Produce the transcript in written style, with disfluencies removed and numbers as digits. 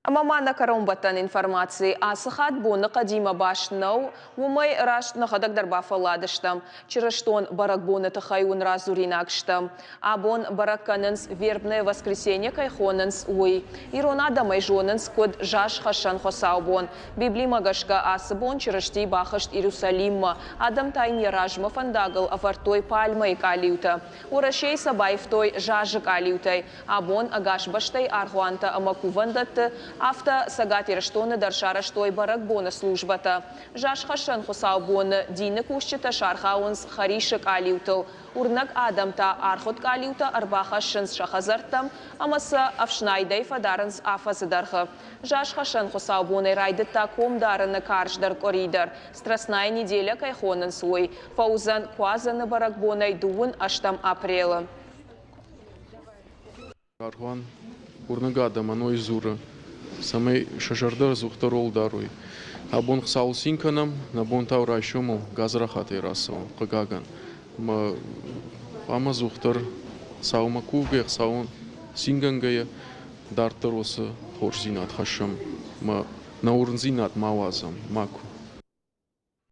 Мамана каромбаттан информации асыхат буны кадима башнау, умай раш нахадак дарба фаладыштам, чираштон барак буны тахайун разуринакштам, абон баракканынс вербное воскресенье кайхонынс уй, ирона дамай жонынс код жаш хашан хосаубон, библи магашка асыбон чирашти бахашт Иерусалимма, адам тайни ражма фандагал афартой пальмай калиута, урашей сабайфтой жажик алиутай, абон агаш баштай архуанта амакувандат, Авто сагати раштоны даршара штой барак бона службата. Жаш хашан хосау бона дины кушчета шархаунс харишек алиутал. Урнак адамта архот калиута арба хашанс шахазартам, амаса афшнайдай фадаранс афазадарха. Жаш хашан хосау бона райдата комдарана карждар коридор. Страстная неделя кайхонан свой. Фаузан квазана барак бонай дуун аштам апреля. Архуан урнагада маной зура. Самый шажардар зухтарол даруй. Абон хсаул синканам, набон таура шуму газрахаты расу, кагаган. Ама зухтар саума куге хсаун сингангая дартароса хорзинат хашам. На урнзинат мавазам маку.